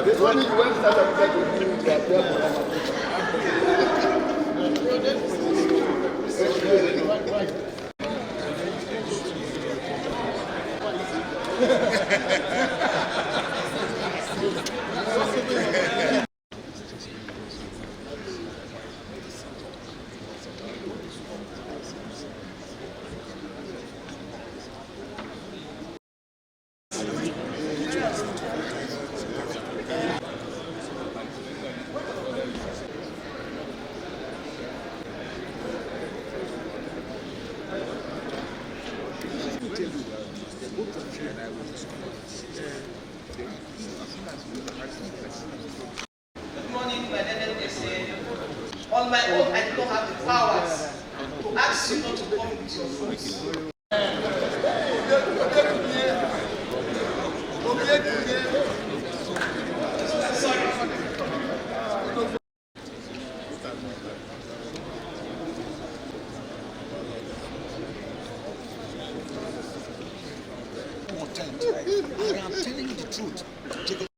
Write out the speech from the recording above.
When you went to South Africa to do their Good morning, my name is on my own, I do not have the powers to ask you not to come with your fruits. Sorry. I am telling you the truth.